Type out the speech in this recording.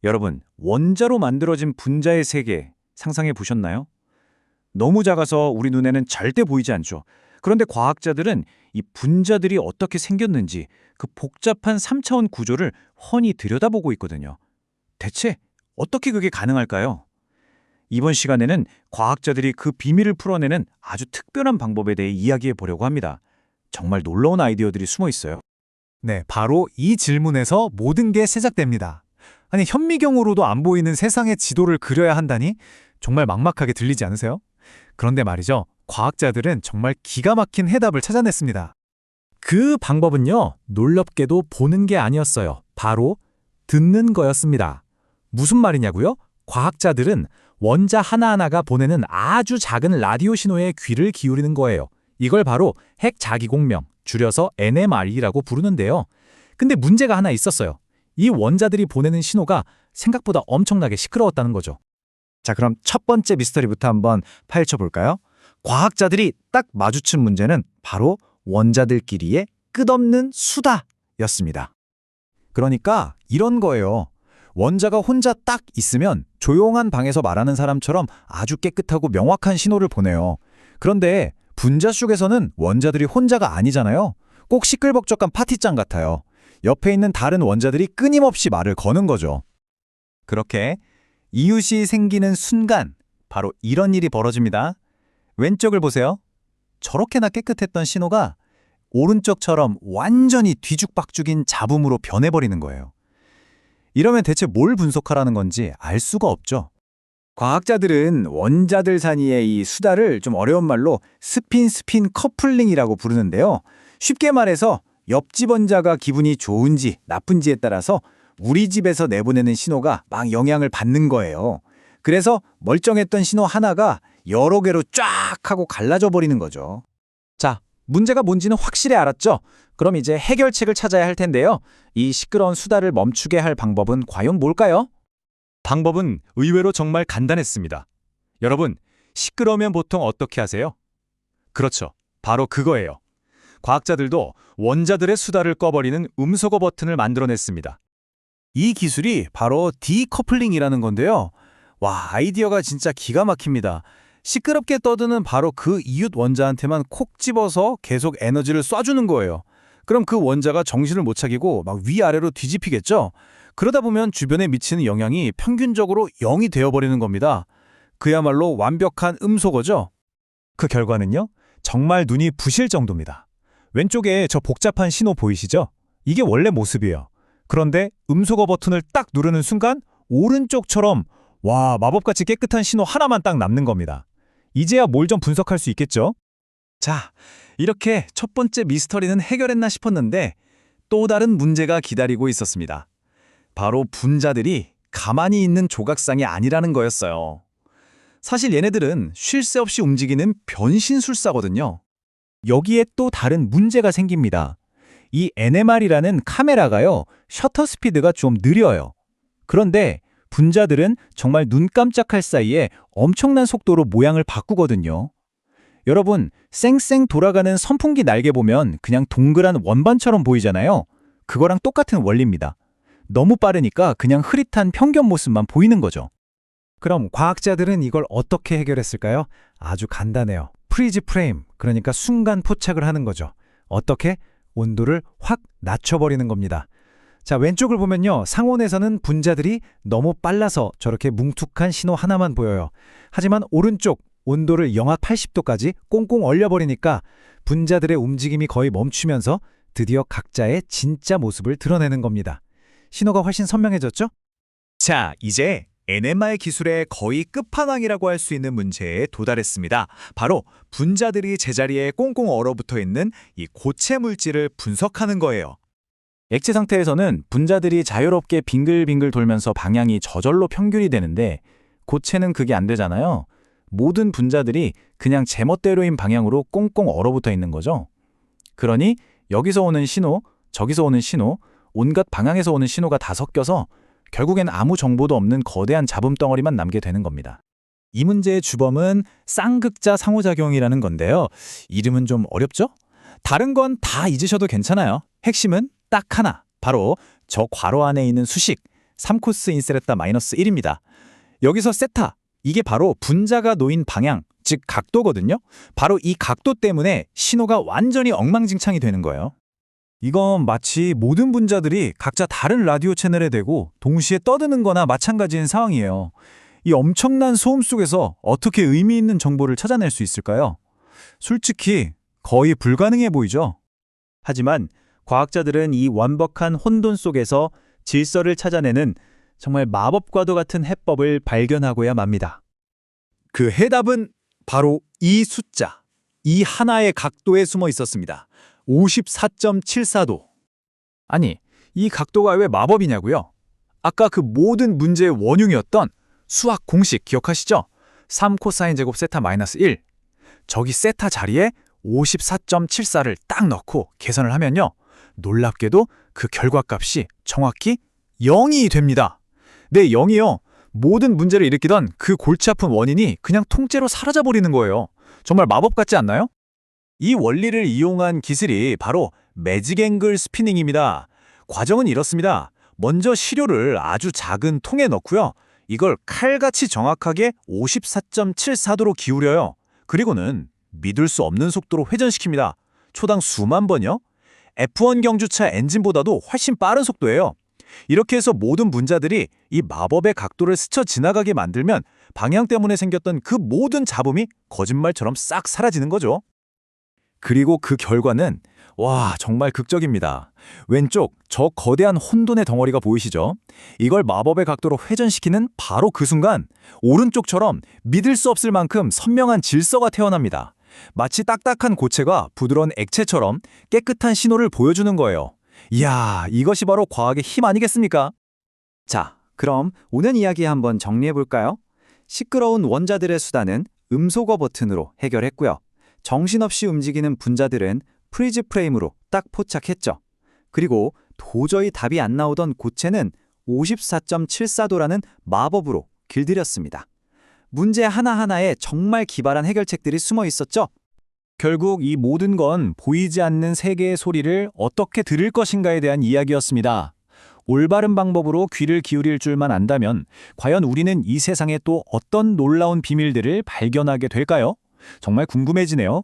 여러분, 원자로 만들어진 분자의 세계 상상해 보셨나요? 너무 작아서 우리 눈에는 절대 보이지 않죠. 그런데 과학자들은 이 분자들이 어떻게 생겼는지 그 복잡한 3차원 구조를 훤히 들여다보고 있거든요. 대체 어떻게 그게 가능할까요? 이번 시간에는 과학자들이 그 비밀을 풀어내는 아주 특별한 방법에 대해 이야기해 보려고 합니다. 정말 놀라운 아이디어들이 숨어 있어요. 네, 바로 이 질문에서 모든 게 시작됩니다. 아니, 현미경으로도 안 보이는 세상의 지도를 그려야 한다니 정말 막막하게 들리지 않으세요? 그런데 말이죠, 과학자들은 정말 기가 막힌 해답을 찾아냈습니다. 그 방법은요, 놀랍게도 보는 게 아니었어요. 바로 듣는 거였습니다. 무슨 말이냐고요? 과학자들은 원자 하나하나가 보내는 아주 작은 라디오 신호에 귀를 기울이는 거예요. 이걸 바로 핵자기공명, 줄여서 NMR이라고 부르는데요. 근데 문제가 하나 있었어요. 이 원자들이 보내는 신호가 생각보다 엄청나게 시끄러웠다는 거죠. 자, 그럼 첫 번째 미스터리부터 한번 파헤쳐 볼까요? 과학자들이 딱 마주친 문제는 바로 원자들끼리의 끝없는 수다였습니다. 그러니까 이런 거예요. 원자가 혼자 딱 있으면 조용한 방에서 말하는 사람처럼 아주 깨끗하고 명확한 신호를 보내요. 그런데 분자 속에서는 원자들이 혼자가 아니잖아요. 꼭 시끌벅적한 파티장 같아요. 옆에 있는 다른 원자들이 끊임없이 말을 거는 거죠. 그렇게 이웃이 생기는 순간 바로 이런 일이 벌어집니다. 왼쪽을 보세요. 저렇게나 깨끗했던 신호가 오른쪽처럼 완전히 뒤죽박죽인 잡음으로 변해버리는 거예요. 이러면 대체 뭘 분석하라는 건지 알 수가 없죠. 과학자들은 원자들 사이의 이 수다를 좀 어려운 말로 스핀 커플링이라고 부르는데요. 쉽게 말해서 옆집 원자가 기분이 좋은지 나쁜지에 따라서 우리 집에서 내보내는 신호가 막 영향을 받는 거예요. 그래서 멀쩡했던 신호 하나가 여러 개로 쫙 하고 갈라져 버리는 거죠. 자, 문제가 뭔지는 확실히 알았죠? 그럼 이제 해결책을 찾아야 할 텐데요. 이 시끄러운 수다를 멈추게 할 방법은 과연 뭘까요? 방법은 의외로 정말 간단했습니다. 여러분, 시끄러우면 보통 어떻게 하세요? 그렇죠. 바로 그거예요. 과학자들도 원자들의 수다를 꺼버리는 음소거 버튼을 만들어냈습니다. 이 기술이 바로 디커플링이라는 건데요. 와, 아이디어가 진짜 기가 막힙니다. 시끄럽게 떠드는 바로 그 이웃 원자한테만 콕 집어서 계속 에너지를 쏴주는 거예요. 그럼 그 원자가 정신을 못 차리고 막 위아래로 뒤집히겠죠? 그러다 보면 주변에 미치는 영향이 평균적으로 0이 되어버리는 겁니다. 그야말로 완벽한 음소거죠. 그 결과는요, 정말 눈이 부실 정도입니다. 왼쪽에 저 복잡한 신호 보이시죠? 이게 원래 모습이에요. 그런데 음소거 버튼을 딱 누르는 순간 오른쪽처럼 와, 마법같이 깨끗한 신호 하나만 딱 남는 겁니다. 이제야 뭘 좀 분석할 수 있겠죠? 자, 이렇게 첫 번째 미스터리는 해결했나 싶었는데 또 다른 문제가 기다리고 있었습니다. 바로 분자들이 가만히 있는 조각상이 아니라는 거였어요. 사실 얘네들은 쉴 새 없이 움직이는 변신술사거든요. 여기에 또 다른 문제가 생깁니다. 이 NMR이라는 카메라가요, 셔터 스피드가 좀 느려요. 그런데 분자들은 정말 눈 깜짝할 사이에 엄청난 속도로 모양을 바꾸거든요. 여러분, 쌩쌩 돌아가는 선풍기 날개 보면 그냥 동그란 원반처럼 보이잖아요. 그거랑 똑같은 원리입니다. 너무 빠르니까 그냥 흐릿한 평면 모습만 보이는 거죠. 그럼 과학자들은 이걸 어떻게 해결했을까요? 아주 간단해요. 프리즈 프레임, 그러니까 순간 포착을 하는 거죠. 어떻게? 온도를 확 낮춰버리는 겁니다. 자, 왼쪽을 보면요. 상온에서는 분자들이 너무 빨라서 저렇게 뭉툭한 신호 하나만 보여요. 하지만 오른쪽, 온도를 영하 80도까지 꽁꽁 얼려버리니까 분자들의 움직임이 거의 멈추면서 드디어 각자의 진짜 모습을 드러내는 겁니다. 신호가 훨씬 선명해졌죠? 자, 이제 NMR 기술의 거의 끝판왕이라고 할 수 있는 문제에 도달했습니다. 바로 분자들이 제자리에 꽁꽁 얼어붙어 있는 이 고체 물질을 분석하는 거예요. 액체 상태에서는 분자들이 자유롭게 빙글빙글 돌면서 방향이 저절로 평균이 되는데 고체는 그게 안 되잖아요. 모든 분자들이 그냥 제멋대로인 방향으로 꽁꽁 얼어붙어 있는 거죠. 그러니 여기서 오는 신호, 저기서 오는 신호, 온갖 방향에서 오는 신호가 다 섞여서 결국엔 아무 정보도 없는 거대한 잡음 덩어리만 남게 되는 겁니다. 이 문제의 주범은 쌍극자 상호작용이라는 건데요. 이름은 좀 어렵죠? 다른 건 다 잊으셔도 괜찮아요. 핵심은 딱 하나, 바로 저 괄호 안에 있는 수식, 3코스 인세레타 -1입니다. 여기서 세타, 이게 바로 분자가 놓인 방향, 즉 각도거든요. 바로 이 각도 때문에 신호가 완전히 엉망진창이 되는 거예요. 이건 마치 모든 분자들이 각자 다른 라디오 채널에 대고 동시에 떠드는 거나 마찬가지인 상황이에요. 이 엄청난 소음 속에서 어떻게 의미 있는 정보를 찾아낼 수 있을까요? 솔직히 거의 불가능해 보이죠? 하지만 과학자들은 이 완벽한 혼돈 속에서 질서를 찾아내는 정말 마법과도 같은 해법을 발견하고야 맙니다. 그 해답은 바로 이 숫자, 이 하나의 각도에 숨어 있었습니다. 54.74도. 아니, 이 각도가 왜 마법이냐고요? 아까 그 모든 문제의 원흉이었던 수학 공식 기억하시죠? 3코사인 제곱 세타 -1. 저기 세타 자리에 54.74를 딱 넣고 계산을 하면요. 놀랍게도 그 결과값이 정확히 0이 됩니다. 네, 0이요. 모든 문제를 일으키던 그 골치 아픈 원인이 그냥 통째로 사라져버리는 거예요. 정말 마법 같지 않나요? 이 원리를 이용한 기술이 바로 매직 앵글 스피닝입니다. 과정은 이렇습니다. 먼저 시료를 아주 작은 통에 넣고요. 이걸 칼같이 정확하게 54.74도로 기울여요. 그리고는 믿을 수 없는 속도로 회전시킵니다. 초당 수만 번이요. F1 경주차 엔진보다도 훨씬 빠른 속도예요. 이렇게 해서 모든 분자들이 이 마법의 각도를 스쳐 지나가게 만들면 방향 때문에 생겼던 그 모든 잡음이 거짓말처럼 싹 사라지는 거죠. 그리고 그 결과는 정말 극적입니다. 왼쪽 저 거대한 혼돈의 덩어리가 보이시죠? 이걸 마법의 각도로 회전시키는 바로 그 순간 오른쪽처럼 믿을 수 없을 만큼 선명한 질서가 태어납니다. 마치 딱딱한 고체가 부드러운 액체처럼 깨끗한 신호를 보여주는 거예요. 이야, 이것이 바로 과학의 힘 아니겠습니까? 자, 그럼 오늘 이야기 한번 정리해볼까요? 시끄러운 원자들의 수단은 음소거 버튼으로 해결했고요. 정신없이 움직이는 분자들은 프리즈 프레임으로 딱 포착했죠. 그리고 도저히 답이 안 나오던 고체는 54.74도라는 마법으로 길들였습니다. 문제 하나하나에 정말 기발한 해결책들이 숨어 있었죠. 결국 이 모든 건 보이지 않는 세계의 소리를 어떻게 들을 것인가에 대한 이야기였습니다. 올바른 방법으로 귀를 기울일 줄만 안다면 과연 우리는 이 세상에 또 어떤 놀라운 비밀들을 발견하게 될까요? 정말 궁금해지네요.